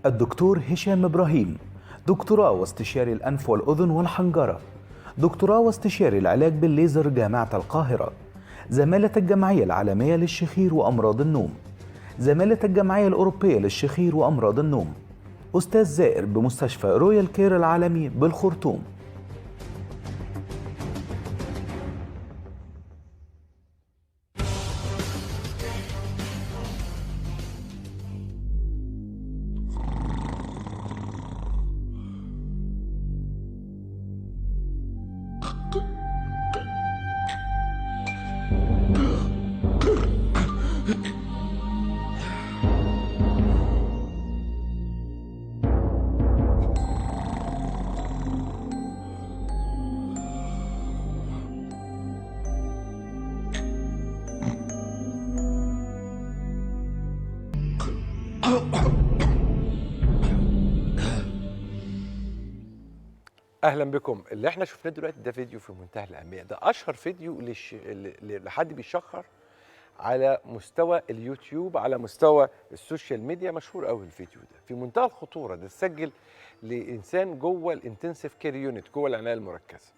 الدكتور هشام إبراهيم، دكتوراه واستشاري الأنف والأذن والحنجرة، دكتوراه واستشاري العلاج بالليزر جامعة القاهرة، زمالة الجمعية العالمية للشخير وأمراض النوم، زمالة الجمعية الأوروبية للشخير وأمراض النوم، أستاذ زائر بمستشفى رويال كير العالمي بالخرطوم. اهلا بكم. اللي احنا شفناه دلوقتي ده فيديو في منتهى الاهميه، ده اشهر فيديو لحد بيشخر على مستوى اليوتيوب، على مستوى السوشيال ميديا، مشهور قوي الفيديو ده، في منتهى الخطوره. ده اتسجل لانسان جوه الانتنسيف كير يونت، جوه العنايه المركزه.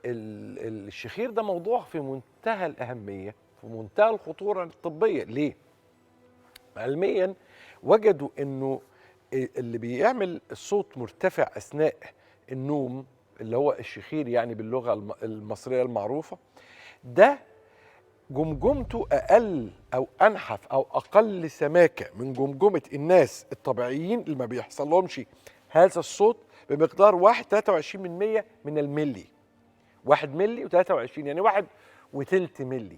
الشخير ده موضوع في منتهى الاهميه، في منتهى الخطوره الطبيه. ليه؟ علميا وجدوا انه اللي بيعمل الصوت مرتفع اثناء النوم، اللي هو الشخير يعني باللغه المصريه المعروفه، ده جمجمته اقل او انحف او اقل سماكه من جمجمه الناس الطبيعيين اللي ما بيحصل لهمش هذا الصوت بمقدار 1.23 من الملي. 1 ملي و23، يعني 1.3 ملي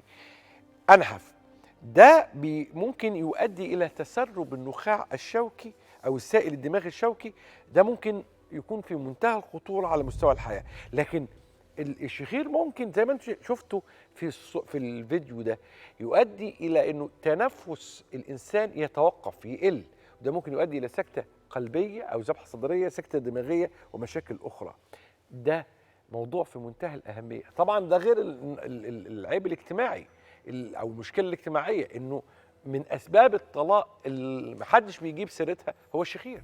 انحف. ده ممكن يؤدي الى تسرب النخاع الشوكي او السائل الدماغي الشوكي. ده ممكن يكون في منتهى الخطوره على مستوى الحياه. لكن الشخير ممكن زي ما انتم شفتوا في الفيديو ده يؤدي الى انه تنفس الانسان يتوقف، يقل، وده ممكن يؤدي الى سكته قلبيه او ذبحه صدريه، سكته دماغيه، ومشاكل اخرى. ده موضوع في منتهى الاهميه. طبعا ده غير العيب الاجتماعي او المشكله الاجتماعيه، انه من اسباب الطلاق اللي محدش بيجيب سيرتها هو الشخير.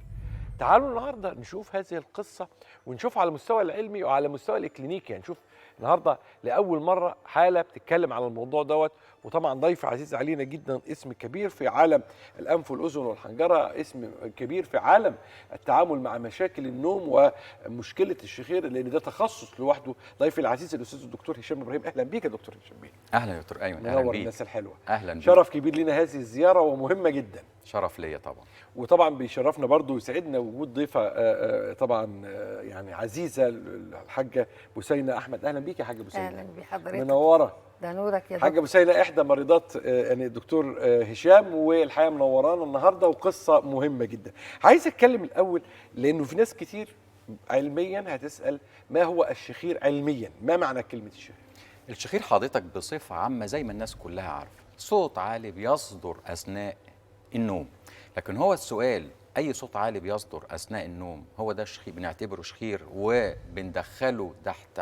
تعالوا النهارده نشوف هذه القصه، ونشوف على المستوى العلمي وعلى المستوى الاكلينيكي. يعني نشوف النهارده لاول مره حاله بتتكلم على الموضوع دوت، وطبعا ضيف عزيز علينا جدا، اسم كبير في عالم الانف والاذن والحنجره، اسم كبير في عالم التعامل مع مشاكل النوم ومشكله الشخير، لان ده تخصص لوحده. ضيفي العزيز الاستاذ الدكتور هشام ابراهيم. اهلا بيك يا دكتور هشام بيه. اهلا يا دكتور ايمن. منور الناس الحلوه. اهلا بيك. شرف كبير لنا هذه الزياره ومهمه جدا. شرف ليا طبعا. وطبعا بيشرفنا برضو ويسعدنا وجود ضيفه طبعا يعني عزيزه، الحاجه بوسينه احمد. اهلا بيك يا حاجه بوسينه. اهلا بحضرتك. منوره. ده نورك يا دكتور. حاجه بوسينه احدى مريضات يعني الدكتور هشام، والحقيقه منورانا النهارده وقصه مهمه جدا. عايز اتكلم الاول لانه في ناس كتير علميا هتسال ما هو الشخير علميا، ما معنى كلمه الشخير؟ الشخير حضرتك بصفه عامه زي ما الناس كلها عارفه، صوت عالي بيصدر اثناء النوم. لكن هو السؤال، اي صوت عالي بيصدر اثناء النوم هو ده الشخير؟ بنعتبره شخير وبندخله تحت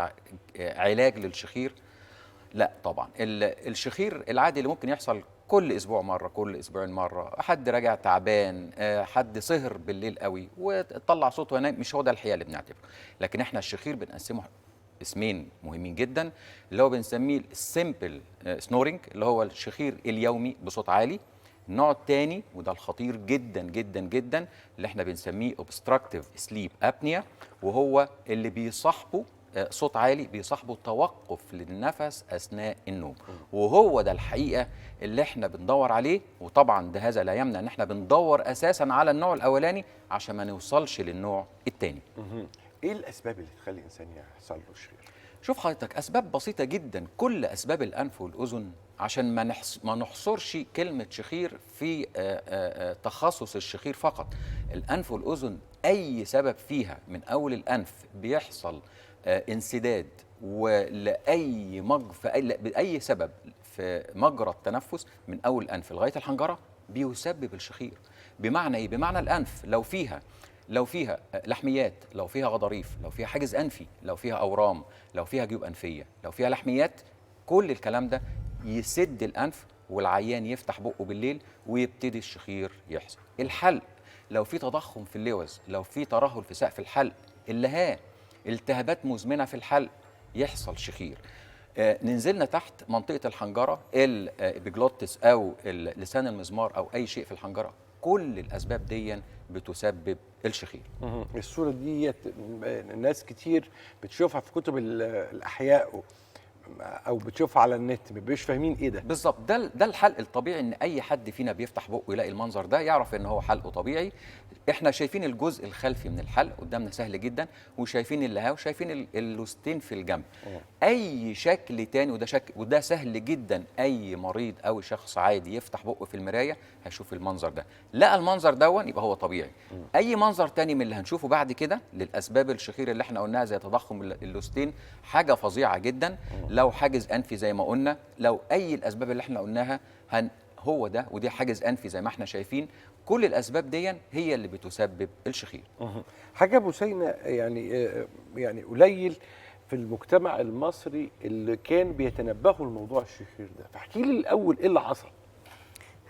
علاج للشخير؟ لا طبعا. الشخير العادي اللي ممكن يحصل كل اسبوع مره، كل اسبوعين مره، حد راجع تعبان، حد سهر بالليل قوي وطلع صوت وينام، مش هو ده الحقيقه اللي بنعتبره. لكن احنا الشخير بنقسمه اسمين مهمين جدا، اللي هو بنسميه السيمبل سنورنج، اللي هو الشخير اليومي بصوت عالي. النوع الثاني وده الخطير جدا جدا جدا اللي احنا بنسميه اوبستراكتيف سليب ابنيا، وهو اللي بيصاحبه صوت عالي، بيصاحبه توقف للنفس اثناء النوم. وهو ده الحقيقه اللي احنا بندور عليه. وطبعا ده هذا لا يمنع ان احنا بندور اساسا على النوع الاولاني عشان ما نوصلش للنوع الثاني. ايه الاسباب اللي تخلي الانسان يحصل له الشخير؟ شوف حضرتك، اسباب بسيطه جدا، كل اسباب الانف والاذن، عشان ما نحصرش كلمه شخير في تخصص الشخير فقط. الانف والاذن اي سبب فيها من اول الانف بيحصل انسداد، ولاي باي سبب في مجرى التنفس من اول الانف لغايه الحنجره بيسبب الشخير. بمعنى ايه؟ بمعنى الانف لو فيها لحميات، لو فيها غضاريف، لو فيها حاجز انفي، لو فيها اورام، لو فيها جيوب انفيه، لو فيها لحميات، كل الكلام ده يسد الانف والعيان يفتح بقه بالليل ويبتدي الشخير يحصل. الحل لو في تضخم في اللوز، لو في ترهل في سقف الحلق، اللهاه، التهابات مزمنه في الحلق، يحصل شخير. ننزلنا تحت منطقه الحنجره، الابيجلوتس او لسان المزمار او اي شيء في الحنجره، كل الاسباب دي بتسبب الشخير. الصورة دي ناس كتير بتشوفها في كتب الأحياء أو بتشوفها على النت، ما بيبقوش فاهمين إيه ده. بالظبط، ده الحلق الطبيعي، ان اي حد فينا بيفتح بقه يلاقي المنظر ده يعرف ان هو حلقه طبيعي. احنا شايفين الجزء الخلفي من الحلق قدامنا سهل جدا، وشايفين اللهاه وشايفين اللوستين في الجنب. اي شكل تاني، وده سهل جدا، اي مريض او شخص عادي يفتح بقه في المرايه هيشوف المنظر ده، لقى المنظر دون يبقى هو طبيعي. اي منظر تاني من اللي هنشوفه بعد كده للاسباب الشخير اللي احنا قلناها زي تضخم اللوستين، حاجه فظيعه جدا. لو حاجز انفي زي ما قلنا، لو اي الاسباب اللي احنا قلناها هو ده، ودي حاجز انفي زي ما احنا شايفين، كل الاسباب دي هي اللي بتسبب الشخير. حاجة بوسينة يعني قليل في المجتمع المصري اللي كان بيتنبهوا لموضوع الشخير ده، فاحكي لي الأول إيه اللي حصل؟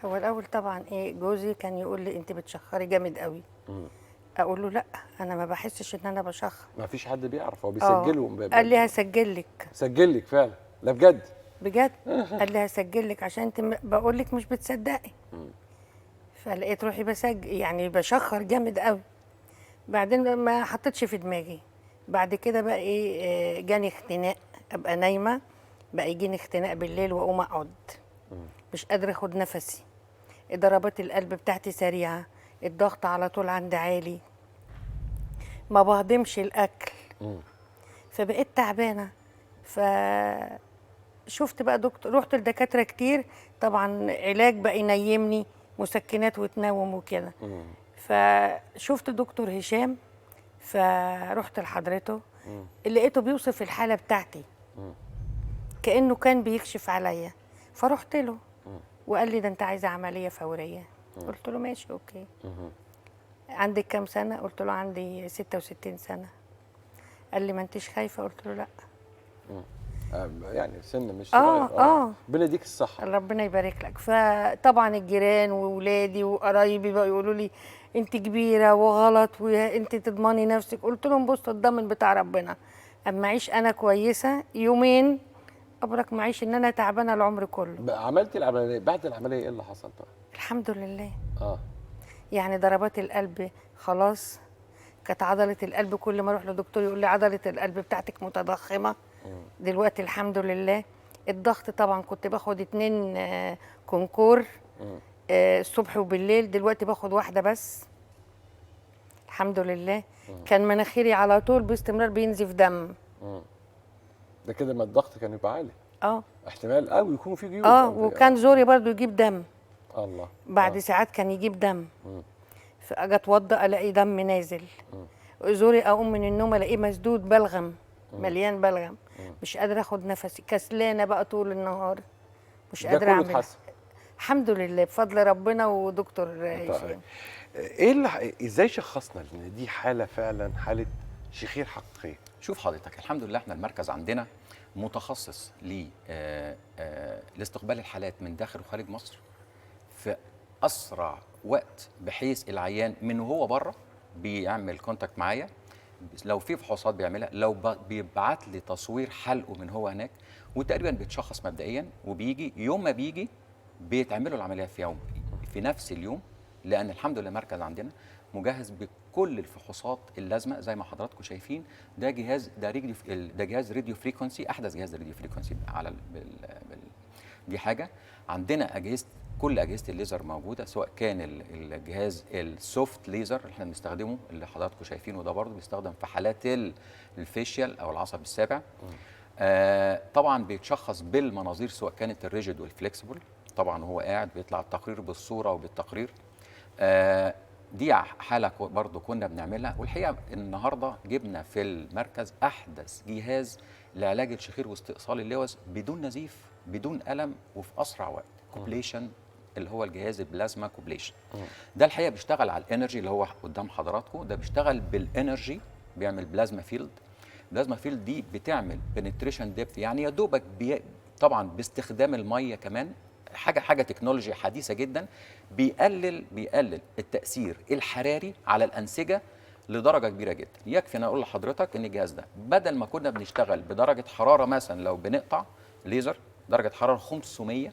هو الاول طبعا جوزي كان يقول لي انت بتشخري جامد قوي. اقول له لا، انا ما بحسش ان انا بشخر. ما فيش حد بيعرف، هو بيسجله. قال لي هسجل لك. سجل لك فعلا؟ لا بجد؟ بجد. قال لي هسجل لك عشان انت بقول لك مش بتصدقي. فلقيت روحي بسجل، يعني بشخر جامد قوي. بعدين ما حطيتش في دماغي. بعد كده بقى جاني اختناق، ابقى نايمه بقى يجيني اختناق بالليل واقوم اقعد مش قادره اخد نفسي، ضربات القلب بتاعتي سريعه، الضغط على طول عندي عالي، ما بهضمش الاكل. فبقيت تعبانه. فشفت بقى دكتور، رحت لدكاتره كتير طبعا، علاج بقى ينيمني، مسكنات وتنوم وكده. فشفت دكتور هشام، فرحت لحضرته، لقيته بيوصف الحاله بتاعتي كانه كان بيكشف عليا. فرحت له وقال لي ده انت عايزه عمليه فوريه. قلت له ماشي اوكي. عندك كام سنه؟ قلت له عندي 66 سنه. قال لي ما انتش خايفه؟ قلت له لا. يعني سن مش صغير. ربنا يديك الصحه. ربنا يبارك لك. فطبعا الجيران واولادي وقرايبي بقوا يقولوا لي انت كبيره وغلط وانت تضمني نفسك. قلت لهم بصوا الضامن بتاع ربنا، اما اعيش انا كويسه يومين ابرك ما اعيش ان انا تعبانه العمر كله. عملتي العمليه، بعد العمليه ايه اللي حصل بقى؟ الحمد لله. يعني ضربات القلب خلاص، كانت عضله القلب كل ما اروح لدكتور يقول لي عضله القلب بتاعتك متضخمه. دلوقتي الحمد لله. الضغط طبعا كنت باخد 2 كونكور الصبح وبالليل، دلوقتي باخد واحده بس الحمد لله. كان مناخيري على طول باستمرار بينزف دم. ده كده ما الضغط كان يبقى عالي. احتمال قوي يكون في جيوب. وكان زوري برضو يجيب دم. الله. بعد ساعات كان يجيب دم. فاجي اتوضى الاقي دم نازل. زوري اقوم من النوم الاقيه مسدود بلغم، مليان بلغم. مش قادره اخد نفسي، كسلانه بقى طول النهار، مش قادره اعمل. الحمد لله بفضل ربنا ودكتور هشام. ازاي شخصنا ان دي حاله فعلا حاله شخير حقيقيه؟ شوف حضرتك، الحمد لله احنا المركز عندنا متخصص لاستقبال الحالات من داخل وخارج مصر في اسرع وقت، بحيث العيان من وهو بره بيعمل كونتاكت معايا، لو في فحوصات بيعملها، لو بيبعت لي تصوير حلقه من هو هناك، وتقريبا بيتشخص مبدئيا، وبيجي يوم ما بيجي بيتعملوا العمليه في نفس اليوم، لان الحمد لله المركز عندنا مجهز بكل الفحوصات اللازمه زي ما حضراتكم شايفين. ده جهاز راديو فريكونسي، احدث جهاز راديو فريكونسي على دي حاجه. عندنا كل اجهزه الليزر موجوده، سواء كان الجهاز السوفت ليزر اللي احنا بنستخدمه اللي حضراتكم شايفينه ده، برضه بيستخدم في حالات الفيشيال او العصب السابع. طبعا بيتشخص بالمناظير سواء كانت الريجيد والفليكسبل، طبعا هو قاعد بيطلع التقرير بالصوره وبالتقرير. دي حاله برضه كنا بنعملها، والحقيقه النهارده جبنا في المركز احدث جهاز لعلاج الشخير واستئصال اللوز بدون نزيف بدون الم وفي اسرع وقت، كوبليشن، اللي هو الجهاز البلازما كوبليشن. ده الحقيقه بيشتغل على الانرجي اللي هو قدام حضراتكم، ده بيشتغل بالانرجي، بيعمل بلازما فيلد. بلازما فيلد دي بتعمل بنتريشن ديبث، يعني يا دوبك طبعا باستخدام الميه كمان حاجه تكنولوجيا حديثه جدا، بيقلل التاثير الحراري على الانسجه لدرجه كبيره جدا. يكفي انا اقول لحضرتك ان الجهاز ده بدل ما كنا بنشتغل بدرجه حراره مثلا لو بنقطع ليزر درجه حراره 500،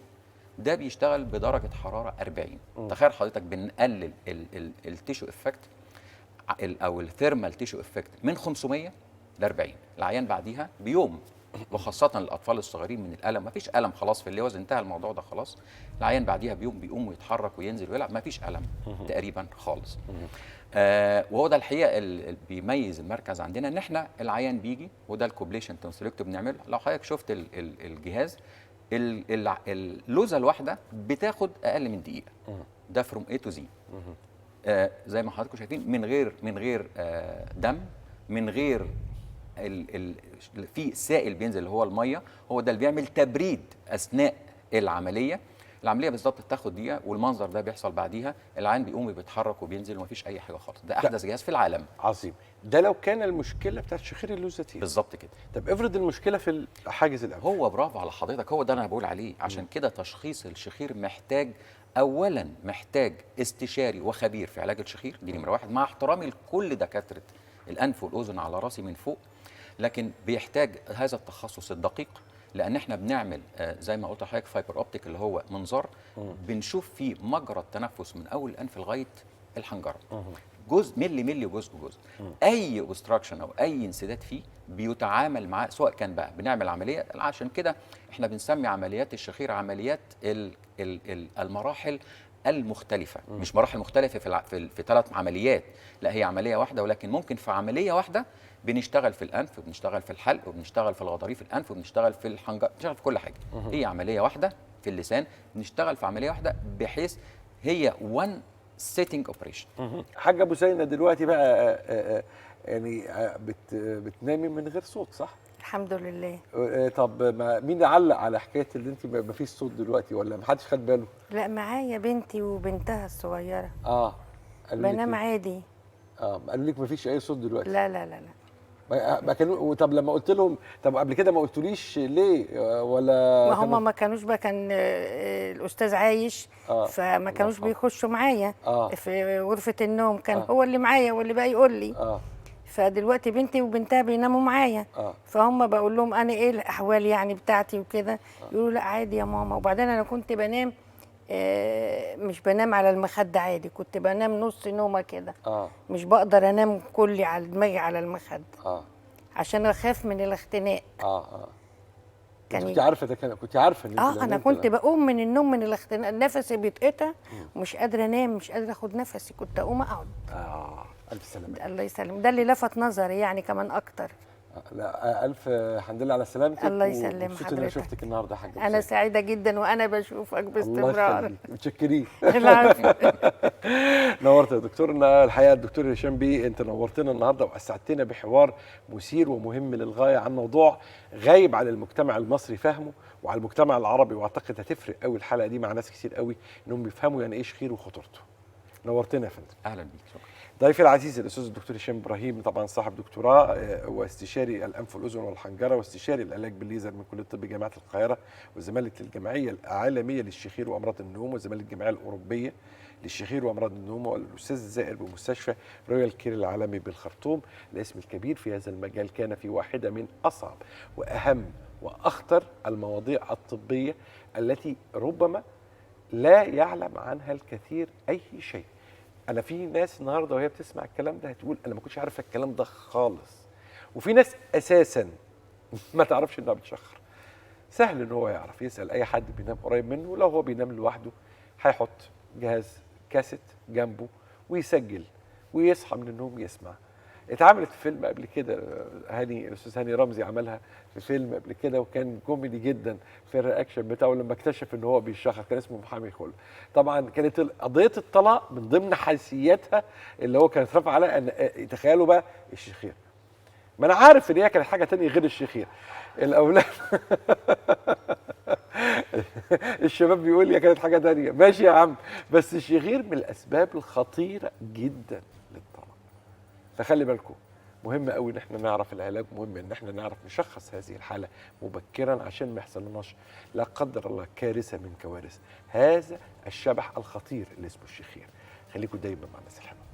ده بيشتغل بدرجه حراره 40. تخيل حضرتك بنقلل التيشو افكت او الثيرمال تيشو افكت من 500 ل 40. العيان بعديها بيوم، وخاصة الأطفال الصغيرين من الألم، مفيش ألم خلاص في اللوز، انتهى الموضوع ده خلاص. العيان بعديها بيوم بيقوم ويتحرك وينزل ويلعب، مفيش ألم تقريبا خالص. وهو ده الحقيقة اللي بيميز المركز عندنا، إن إحنا العيان بيجي، وده الكوبليشن تونسيلكتو بنعمله. لو حضرتك شفت الجهاز، اللوزة الواحدة بتاخد أقل من دقيقة، ده فروم A to Z. زي ما حضراتكم شايفين، من غير دم، من غير في سائل بينزل اللي هو الميه، هو ده اللي بيعمل تبريد اثناء العمليه. العمليه بالظبط بتاخد دقيقه، والمنظر ده بيحصل بعديها، العين بيقوم بيتحرك وبينزل ومفيش اي حاجه خالص. ده احدث جهاز في العالم. عظيم. ده لو كان المشكله بتاعت شخير اللوزتين. بالظبط كده. طب افرض المشكله في حاجز الانف. هو برافو على حضرتك، هو ده انا بقول عليه. عشان كده تشخيص الشخير محتاج اولا استشاري وخبير في علاج الشخير، دي نمره واحد، مع احترامي لكل دكاتره الانف والاذن على راسي من فوق، لكن بيحتاج هذا التخصص الدقيق، لان احنا بنعمل زي ما قلت لحضرتك فايبر اوبتيك اللي هو منظار، بنشوف فيه مجرى التنفس من اول الانف لغايه الحنجره، جزء ملي وجزء. اي اوبستراكشن او اي انسداد فيه بيتعامل معاه، سواء كان بقى بنعمل عمليه. عشان كده احنا بنسمي عمليات الشخير عمليات المراحل المختلفة، مش مراحل مختلفة في 3 عمليات، لا هي عملية واحدة، ولكن ممكن في عملية واحدة بنشتغل في الأنف، وبنشتغل في الحلق، وبنشتغل في الغضاريف الأنف، وبنشتغل في الحنجرة، بنشتغل في كل حاجة. هي عملية واحدة في اللسان، بنشتغل في عملية واحدة، بحيث هي one sitting operation. حاجة أبو سينا دلوقتي بقى يعني بتنامي من غير صوت، صح؟ الحمد لله. طب مين علق على حكايه اللي انت ما فيش صوت دلوقتي، ولا ما حدش خد باله؟ لا، معايا بنتي وبنتها الصغيره. بنام عادي. قالوا لك ما فيش اي صوت دلوقتي؟ لا لا لا لا. ما كانوا. طب لما قلت لهم، طب قبل كده ما قلتوليش ليه؟ ولا ما هم ما كانوش بقى، كان الاستاذ عايش، فما كانوش بيخشوا معايا في غرفه النوم، كان هو اللي معايا واللي بقى يقول لي. فدلوقتي بنتي وبنتها بيناموا معايا، فهم بقول لهم انا ايه الاحوال يعني بتاعتي وكده، يقولوا لا عادي يا ماما. وبعدين انا كنت بنام مش بنام على المخده عادي، كنت بنام نص نومه كده، مش بقدر انام كلي على دماغي على المخده، عشان اخاف من الاختناق. كنت عارفه ده؟ كنت عارفه ان انا كنت بقوم من النوم من الاختناق، نفسي بيتقطع، مش قادره انام، مش قادره اخد نفسي، كنت اقوم اقعد. الف سلامه. الله يسلم، ده اللي لفت نظري يعني كمان اكتر. لا الف الحمد لله على سلامتك. الله يسلم حضرتك. انا شفتك النهارده يا حاجه. انا سعيده جدا وانا بشوفك باستمرار. الله يخليك، متشكرين. العافيه. نورت يا دكتورنا. الحقيقه الدكتور هشام بيه، انت نورتنا النهارده واسعدتنا بحوار مثير ومهم للغايه عن موضوع غايب عن المجتمع المصري فهمه، وعلى المجتمع العربي، واعتقد هتفرق قوي الحلقه دي مع ناس كتير قوي انهم يفهموا يعني ايه شخير وخطورته. نورتنا يا فندم. اهلا بيك، شكرا. ضيفي العزيز الاستاذ الدكتور هشام ابراهيم، طبعا صاحب دكتوراه واستشاري الانف والاذن والحنجره، واستشاري العلاج بالليزر من كليه الطب جامعه القاهره، وزماله الجمعيه العالميه للشخير وامراض النوم، وزماله الجمعيه الاوروبيه للشخير وامراض النوم، والاستاذ الزائر بمستشفى رويال كير العالمي بالخرطوم. الاسم الكبير في هذا المجال كان في واحده من اصعب واهم واخطر المواضيع الطبيه التي ربما لا يعلم عنها الكثير اي شيء. أنا في ناس النهارده وهي بتسمع الكلام ده هتقول أنا ما كنتش عارفة الكلام ده خالص، وفي ناس أساساً ما تعرفش إنها بتشخر. سهل إن هو يعرف، يسأل أي حد بينام قريب منه، لو هو بينام لوحده هيحط جهاز كاسيت جنبه ويسجل ويصحى من النوم يسمع. اتعملت في فيلم قبل كده، الاستاذ هاني رمزي عملها في فيلم قبل كده، وكان كوميدي جدا في الرياكشن بتاعه لما اكتشف ان هو بيشخر، كان اسمه محامي خلق. طبعا كانت قضيه الطلاق من ضمن حيثياتها اللي هو كانت رافعه عليها ان تخيلوا بقى الشخير. ما انا عارف ان هي كانت حاجه ثانيه غير الشخير. الاولاد الشباب بيقول لي كانت حاجه ثانيه، ماشي يا عم، بس الشخير من الاسباب الخطيره جدا للطلاق. فخلي بالكم مهم قوي ان احنا نعرف العلاج، مهم ان احنا نعرف نشخص هذه الحاله مبكرا عشان ما يحصلناش لا قدر الله كارثه من كوارث هذا الشبح الخطير اللي اسمه الشخير. خليكم دايما مع الناس الحلوه.